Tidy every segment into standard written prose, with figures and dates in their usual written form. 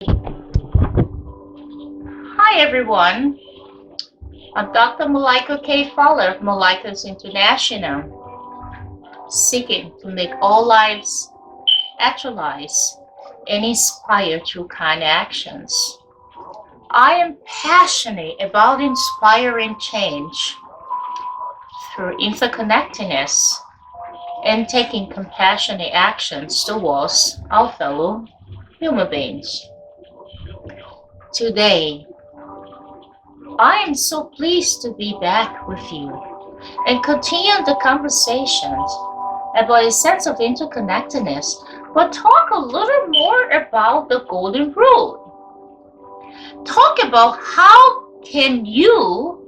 Hi everyone, I'm Dr. Malaika K. Falla of Malaika International, seeking to make all lives actualized and inspired through kind actions. I am passionate about inspiring change through interconnectedness and taking compassionate actions towards our fellow human beings. Today, I am so pleased to be back with you and continue the conversations about a sense of interconnectedness, but talk a little more about the golden rule. Talk about how can you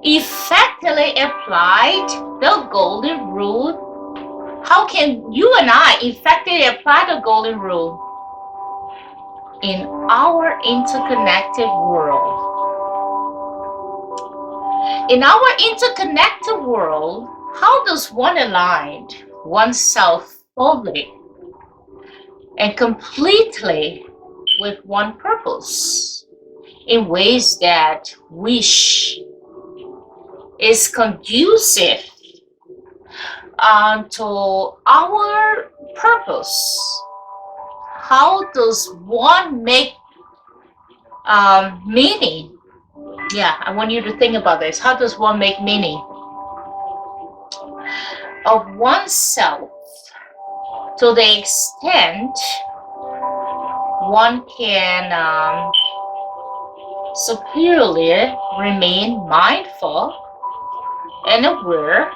effectively apply the golden rule. How can you and I effectively apply the golden rule in our interconnected world? In our interconnected world, how does one align oneself fully and completely with one purpose in ways that wish is conducive to our purpose? How does one make meaning? Yeah, I want you to think about this. How does one make meaning of oneself to the extent one can superiorly remain mindful and aware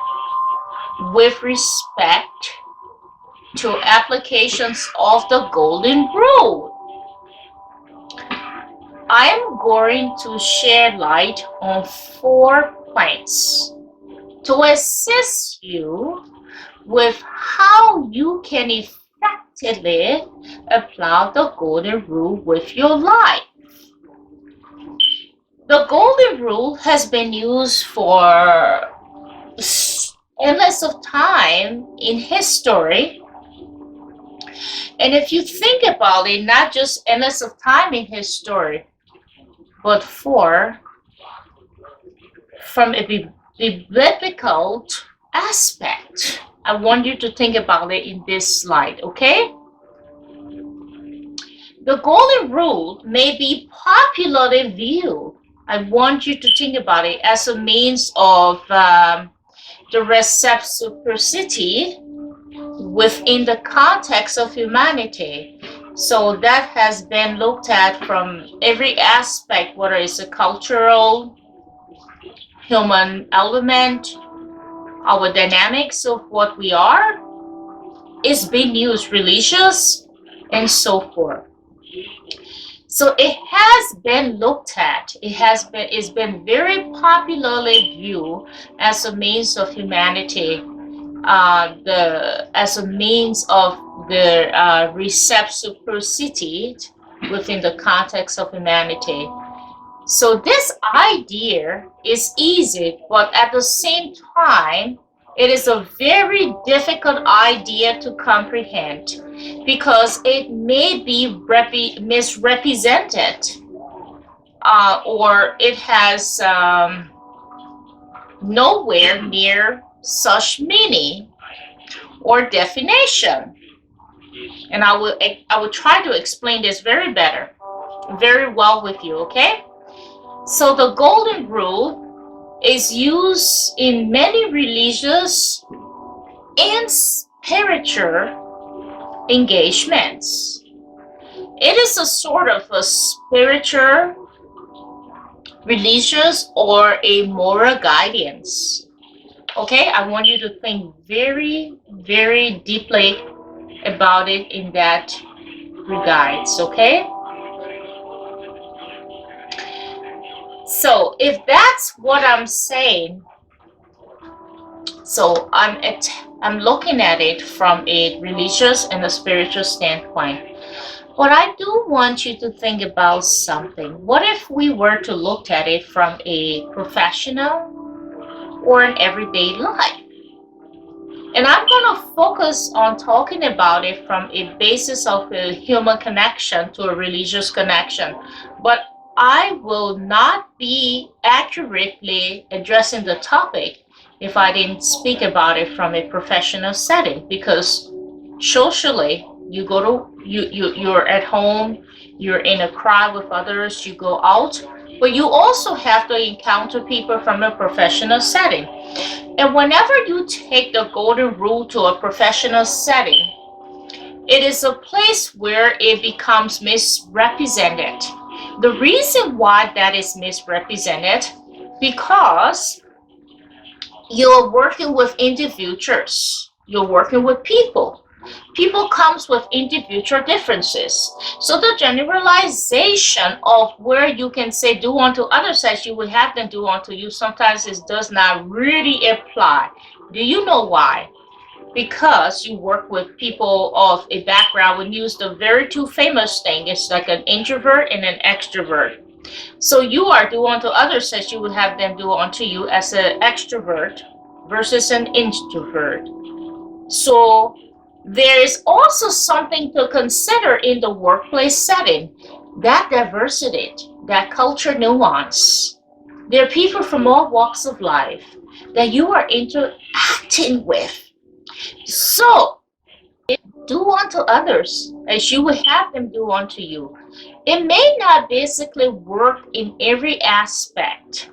with respect to applications of the golden rule? I'm going to share light on 4 points to assist you with how you can effectively apply the golden rule with your life. The golden rule has been used for endless of time in history. And if you think about it, not just endless of time in history, but from a biblical aspect. I want you to think about it in this slide, okay? The golden rule may be popularly viewed. I want you to think about it as a means of the reciprocity within the context of humanity. So that has been looked at from every aspect, whether it's a cultural, human element, our dynamics of what we are, is being used religious and so forth. So it has been looked at. It's been very popularly viewed as a means of humanity, as a means of the reciprocity within the context of humanity. So this idea is easy, but at the same time, it is a very difficult idea to comprehend because it may be misrepresented, or it has nowhere near such meaning or definition. And I will try to explain this very well with you, okay? So the golden rule is used in many religious and spiritual engagements. It is a sort of a spiritual, religious, or a moral guidance. Okay, I want you to think very deeply about it in that regards, okay? So if that's what I'm saying, so I'm looking at it from a religious and a spiritual standpoint. But I do want you to think about something. What if we were to look at it from a professional or an everyday life? And I'm going to focus on talking about it from a basis of a human connection to a religious connection. But I will not be accurately addressing the topic if I didn't speak about it from a professional setting, because socially you're at home, you're in a crowd with others, you go out, but you also have to encounter people from a professional setting. And whenever you take the golden rule to a professional setting, it is a place where it becomes misrepresented. The reason why that is misrepresented, because you're working with individuals, you're working with people. People comes with individual differences. So the generalization of where you can say do unto others as you would have them do unto you, sometimes it does not really apply. Do you know why? Because you work with people of a background. We use the very two famous thing. It's like an introvert and an extrovert. So you are do unto others as you would have them do unto you as an extrovert versus an introvert. So there is also something to consider in the workplace setting, that diversity, that culture nuance. There are people from all walks of life that you are interacting with. So do unto others as you would have them do unto you. It may not basically work in every aspect,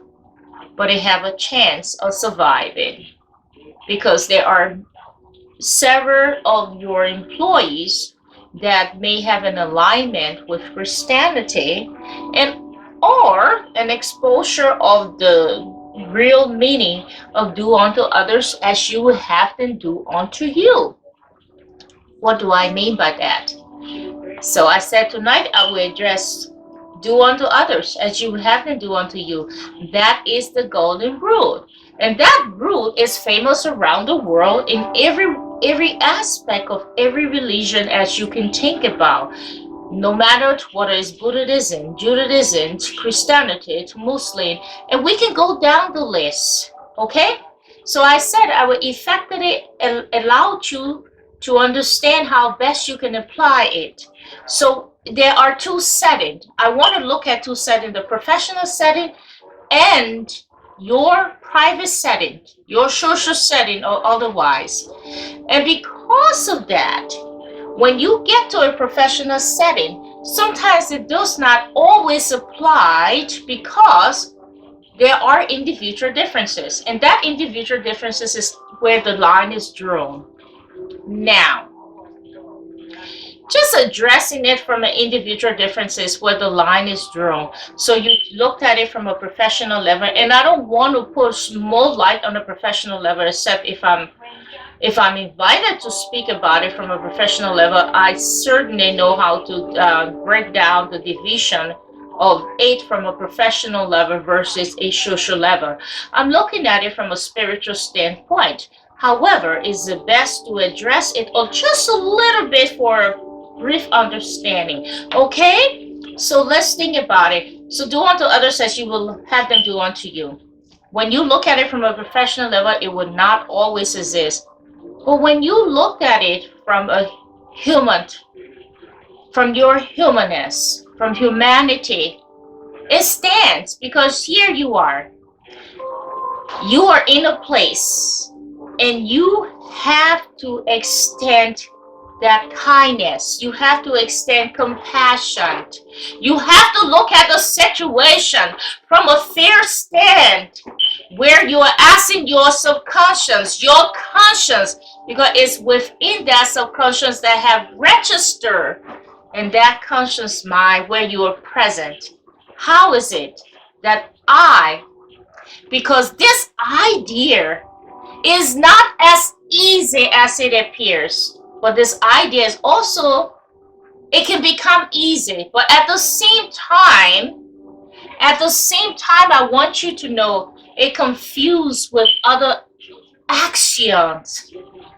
but it have a chance of surviving, because there are several of your employees that may have an alignment with Christianity, and or an exposure of the real meaning of do unto others as you would have them do unto you. What do I mean by that? So I said tonight I will address do unto others as you would have them do unto you. That is the golden rule. And that rule is famous around the world in every aspect of every religion as you can think about. No matter what is Buddhism, Judaism, Christianity, to Muslim, and we can go down the list. Okay? So I said I will effectively allow you to understand how best you can apply it. So there are two settings. I want to look at two settings, the professional setting and your private setting, your social setting or otherwise. And because of that, when you get to a professional setting, sometimes it does not always apply because there are individual differences. And that individual differences is where the line is drawn. Now, just addressing it from an individual differences where the line is drawn. So you looked at it from a professional level, and I don't want to push more light on a professional level, except if I'm invited to speak about it from a professional level, I certainly know how to break down the division of it from a professional level versus a social level. I'm looking at it from a spiritual standpoint. However, it's the best to address it or just a little bit for a brief understanding. Okay? So let's think about it. So do unto others as you will have them do unto you. When you look at it from a professional level, it will not always exist. But when you look at it from a human, from your humanness, from humanity, it stands because here you are. You are in a place and you have to extend that kindness. You have to extend compassion. You have to look at the situation from a fair stand where you are asking your subconscious, your conscience, because it's within that subconscious that have registered in that conscious mind where you are present. How is it that because this idea is not as easy as it appears, but this idea is also, it can become easy, but at the same time, I want you to know it confused with other axioms,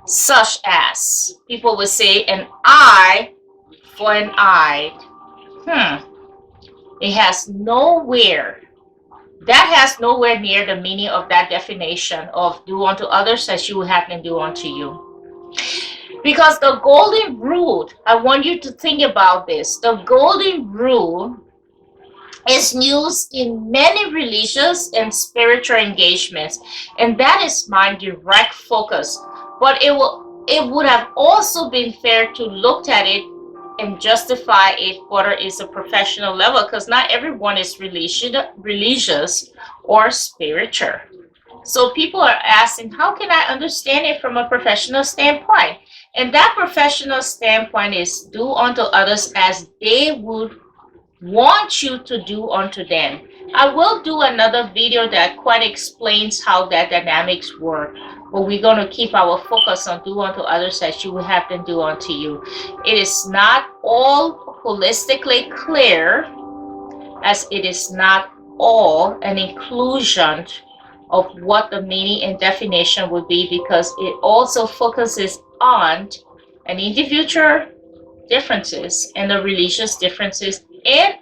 such as people would say an eye for an eye. It has nowhere That has nowhere near the meaning of that definition of do unto others as you would have them do unto you. Because the golden rule, I want you to think about this. The golden rule is used in many religious and spiritual engagements, and that is my direct focus. But it would have also been fair to look at it and justify it whether it's a professional level, because not everyone is religious or spiritual. So people are asking, how can I understand it from a professional standpoint? And that professional standpoint is do unto others as they would want you to do unto them. I will do another video that quite explains how that dynamics work, but we're going to keep our focus on do unto others as you would have them do unto you. It is not all holistically clear, as it is not all an inclusion of what the meaning and definition would be, because it also focuses on an individual differences and the religious differences and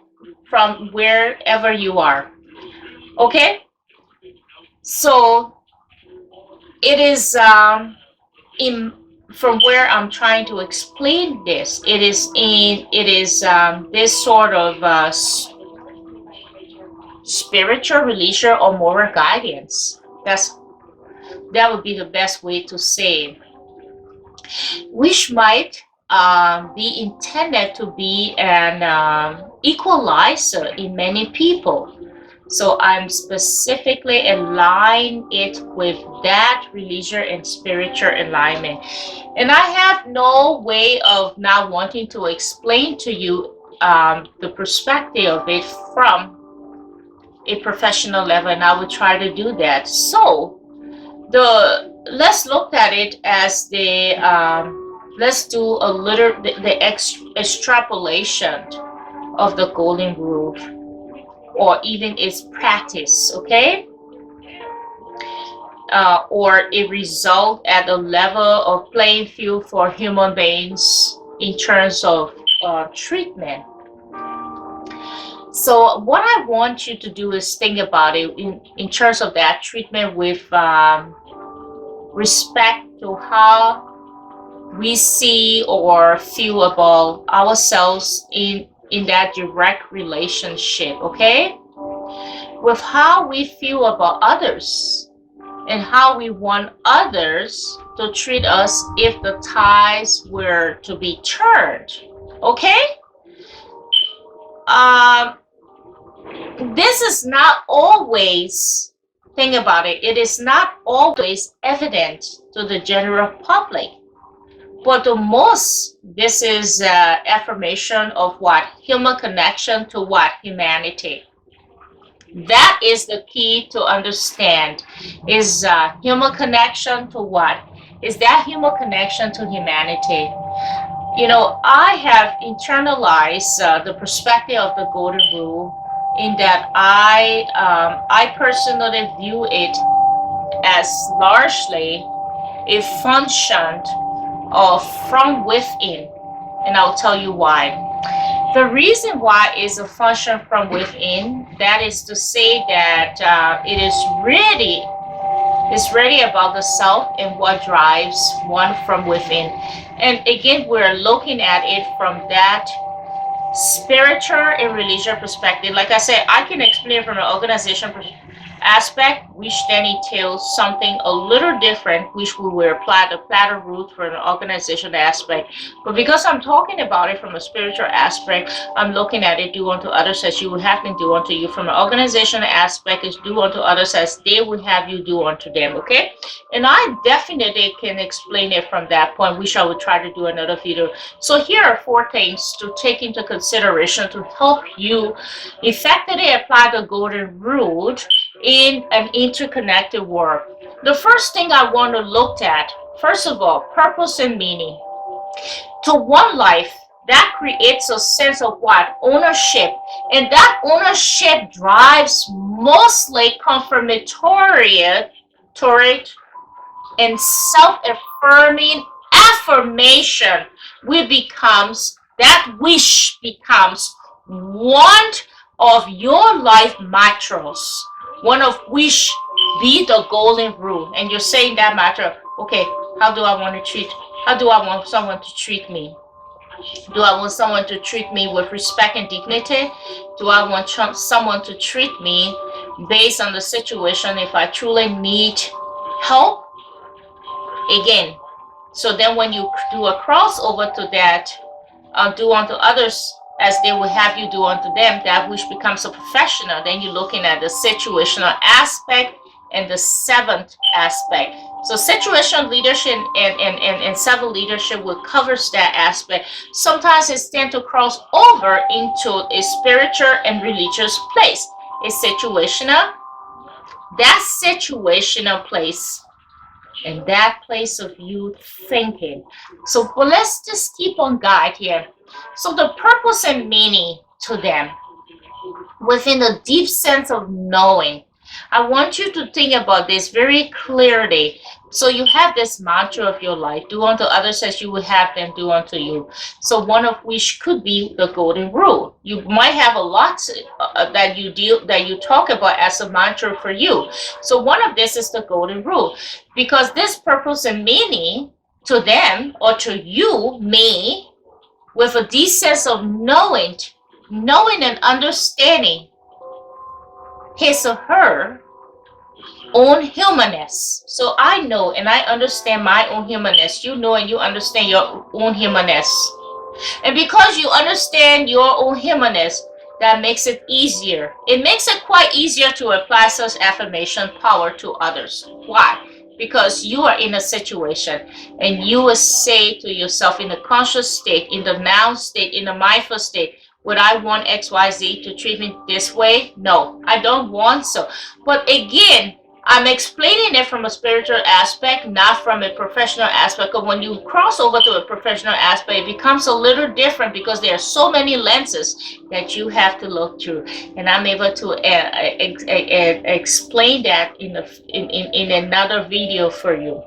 from wherever you are. Okay, so it is in from where I'm trying to explain this. It is this sort of spiritual, religious, or moral guidance. That would be the best way to say, which might be intended to be an equalizer in many people. So I'm specifically align it with that religious and spiritual alignment. And I have no way of not wanting to explain to you the perspective of it from a professional level, and I will try to do that. So let's look at it as let's do a little the extrapolation of the golden rule, or even its practice, okay? Or a result at the level of playing field for human beings in terms of treatment. So what I want you to do is think about it in terms of that treatment with respect to how we see or feel about ourselves in that direct relationship, okay? With how we feel about others and how we want others to treat us if the ties were to be turned, okay? Um, this is not always, think about it, it is not always evident to the general public. But the most, this is affirmation of what? Human connection to what? Humanity. That is the key to understand. Is human connection to what? Is that human connection to humanity? You know, I have internalized the perspective of the golden rule in that I personally view it as largely a function of from within, and I'll tell you why. The reason why is a function from within. That is to say that it is really about the self and what drives one from within. And again, we're looking at it from that spiritual and religious perspective. Like I said, I can explain it from an organization aspect, which then entails something a little different, which we will apply the platter root for an organization aspect. But because I'm talking about it from a spiritual aspect, I'm looking at it do unto others as you would have them do unto you. From an organization aspect, is do unto others as they would have you do unto them. Okay, and I definitely can explain it from that point, which I will try to do another video. So here are 4 things to take into consideration to help you effectively apply the golden rule in an interconnected world. The first thing I want to look at, first of all, purpose and meaning. To one life, that creates a sense of what? Ownership. And that ownership drives mostly confirmatory and self-affirming affirmation. That wish becomes one of your life mantras. one of which be the golden rule. And you're saying that matter, okay, how do I want someone to treat me? Do I want someone to treat me with respect and dignity? Do I want someone to treat me based on the situation if I truly need help? Again, so then when you do a crossover to that, do unto others as they will have you do unto them, that which becomes a professional, then you're looking at the situational aspect and the seventh aspect. So situational leadership and seven leadership will covers that aspect. Sometimes it's tend to cross over into a spiritual and religious place. A situational place, and that place of you thinking. So but let's just keep on guide here. So the purpose and meaning to them within the deep sense of knowing. I want you to think about this very clearly. So you have this mantra of your life: do unto others as you would have them do unto you. So one of which could be the golden rule. You might have a lot that you talk about as a mantra for you. So one of this is the golden rule, because this purpose and meaning to them or to you may, with a deep sense of knowing and understanding his or her own humanness. So I know and I understand my own humanness. You know and you understand your own humanness. And because you understand your own humanness, that makes it easier. It makes it quite easier to apply such affirmation power to others. Why? Because you are in a situation and you will say to yourself in the conscious state, in the now state, in the mindful state, would I want XYZ to treat me this way? No, I don't want so. But again, I'm explaining it from a spiritual aspect, not from a professional aspect. Because when you cross over to a professional aspect, it becomes a little different because there are so many lenses that you have to look through. And I'm able to explain that in another video for you.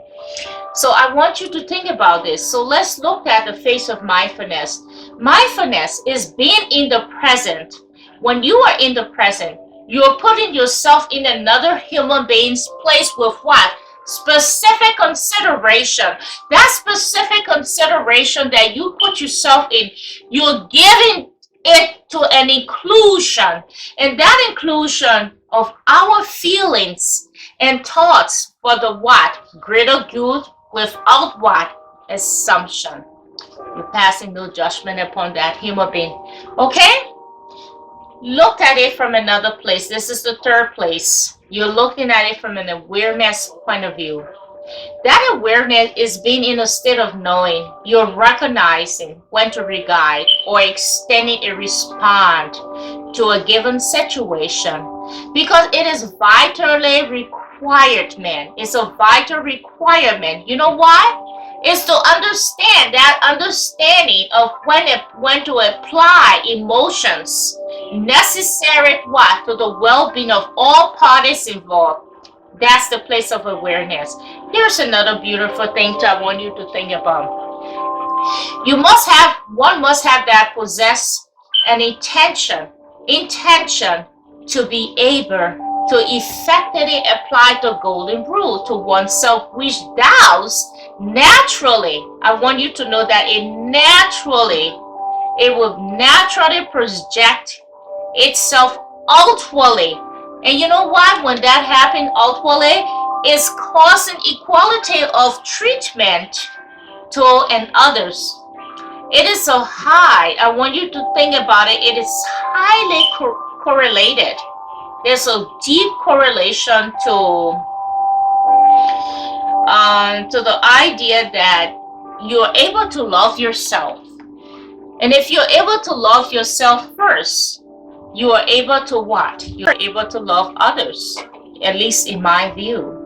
So I want you to think about this. So let's look at the face of mindfulness. Mindfulness is being in the present. When you are in the present, you're putting yourself in another human being's place with what? Specific consideration. That specific consideration that you put yourself in, you're giving it to an inclusion. And that inclusion of our feelings and thoughts for the what? Greater good without what? Assumption. You're passing no judgment upon that human being. Okay? Look at it from another place. This is the third place. You're looking at it from an awareness point of view. That awareness is being in a state of knowing. You're recognizing when to regard or extending a response to a given situation, because it is vitally required, man. It's a vital requirement. You know why? Is to understand that understanding of when to apply emotions necessary what to the well-being of all parties involved. That's the place of awareness. Here's another beautiful thing that I want you to think about. One must have that possess an intention to be able to effectively apply the golden rule to oneself, which does naturally, I want you to know that it will naturally project itself outwardly. And you know what? When that happens outwardly, it's causing equality of treatment to and others. It is so high. I want you to think about it. It is highly correlated. There's a deep correlation to the idea that you're able to love yourself. And if you're able to love yourself first, you are able to what? You're able to love others, at least in my view.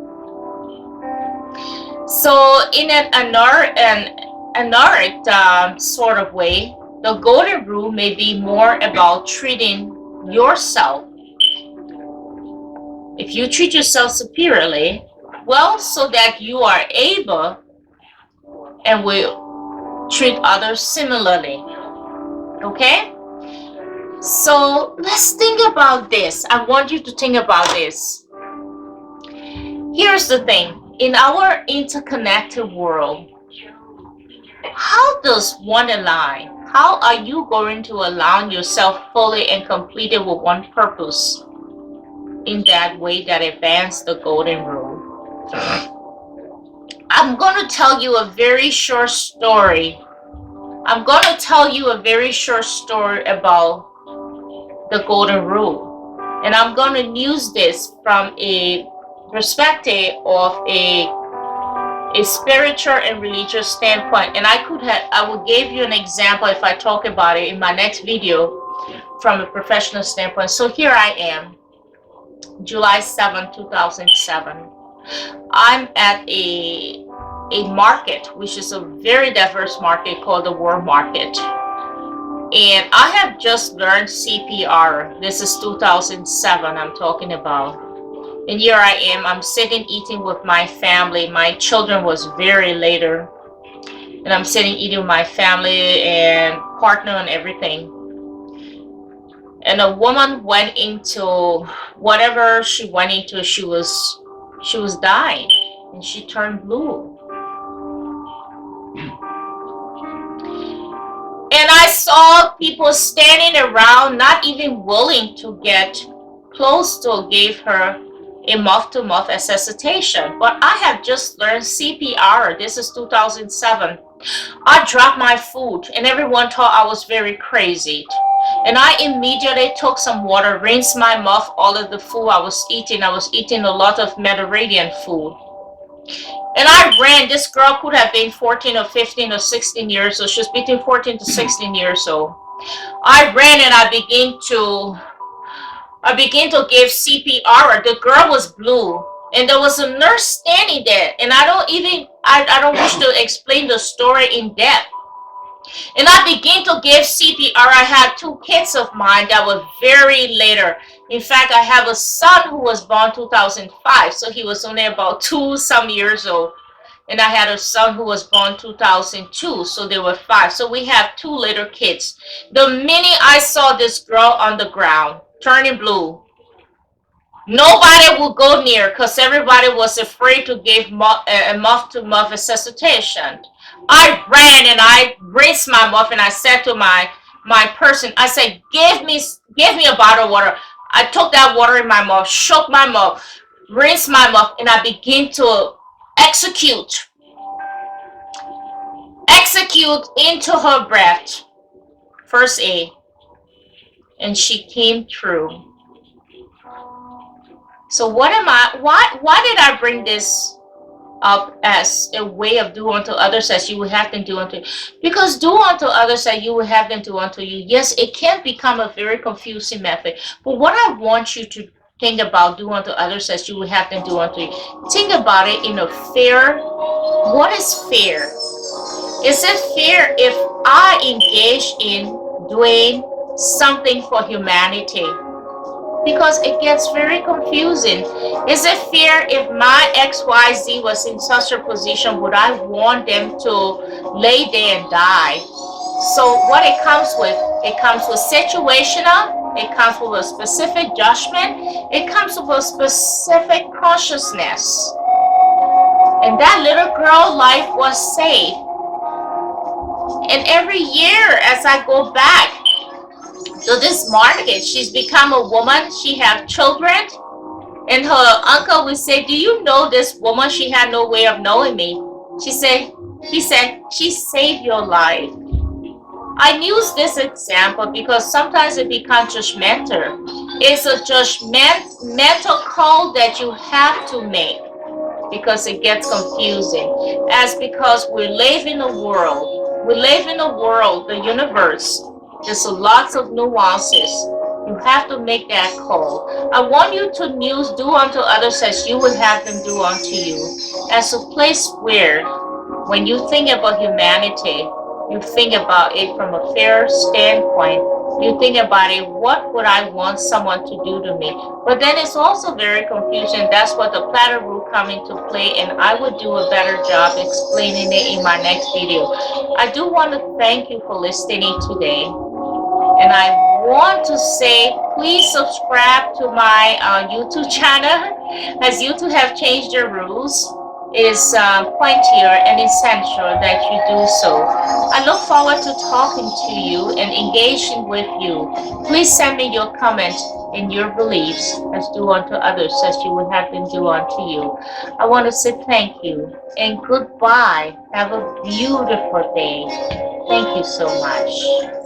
So in an anaric sort of way, the golden rule may be more about treating yourself. If you treat yourself superiorly, well, so that you are able and will treat others similarly. Okay? So let's think about this. I want you to think about this. Here's the thing. In our interconnected world, how does one align? How are you going to align yourself fully and completely with one purpose in that way that advance the golden rule? I'm going to tell you a very short story. I'm going to tell you a very short story about the golden rule. And I'm going to use this from a perspective of a spiritual and religious standpoint. And I will give you an example if I talk about it in my next video from a professional standpoint. So here I am, July 7, 2007. I'm at a market, which is a very diverse market called the world market. And I have just learned CPR. This is 2007 I'm talking about. And here I am, I'm sitting eating with my family. My children was very later. And I'm sitting eating with my family and partner and everything. And a woman went into whatever she went into, she was dying. And she turned blue. And I saw people standing around, not even willing to get close to give her a mouth-to-mouth resuscitation. But I have just learned CPR. This is 2007. I dropped my food and everyone thought I was very crazy. And I immediately took some water, rinsed my mouth, all of the food I was eating. I was eating a lot of Mediterranean food. And I ran. This girl could have been 14 or 15 or 16 years old. She was between 14 to 16 years old. I ran and I began to give CPR. The girl was blue. And there was a nurse standing there. And I don't wish to explain the story in depth. And I began to give CPR. I had two kids of mine that were very later. In fact, I have a son who was born 2005, so he was only about 2-some years old. And I had a son who was born 2002, so they were 5. So we have 2 later kids. The minute I saw this girl on the ground, turning blue, nobody would go near because everybody was afraid to give a mouth-to-mouth resuscitation. I ran and I rinsed my mouth and I said to my person, I said, give me a bottle of water. I took that water in my mouth, shook my mouth, rinsed my mouth, and I began to execute into her breath first aid, and she came through. So why did I bring this up as a way of do unto others as you would have them do unto you? Because do unto others as you would have them do unto you, yes, it can become a very confusing method. But what I want you to think about, do unto others as you would have them do unto you, think about it in a fair. What is fair? Is it fair if I engage in doing something for humanity? Because it gets very confusing. Is it fair if my XYZ was in such a position, would I want them to lay there and die? So what it comes with situational, it comes with a specific judgment, it comes with a specific consciousness. And that little girl's life was saved. And every year as I go back to this market, she's become a woman, she have children, and her uncle would say, do you know this woman? She had no way of knowing me. He said, she saved your life. I use this example because sometimes it becomes judgmental. It's a judgmental call that you have to make because it gets confusing. As because we live in a world, the universe, there's lots of nuances. You have to make that call. I want you to do unto others as you would have them do unto you, as a place where, when you think about humanity, you think about it from a fair standpoint. You think about it, what would I want someone to do to me? But then it's also very confusing. That's what the platter rule come into play, and I would do a better job explaining it in my next video. I do want to thank you for listening today, and I want to say please subscribe to my YouTube channel, as YouTube have changed their rules. It is pointier and essential that you do so. I look forward to talking to you and engaging with you. Please send me your comment and your beliefs as do unto others as you would have them do unto you. I want to say thank you and goodbye. Have a beautiful day. Thank you so much.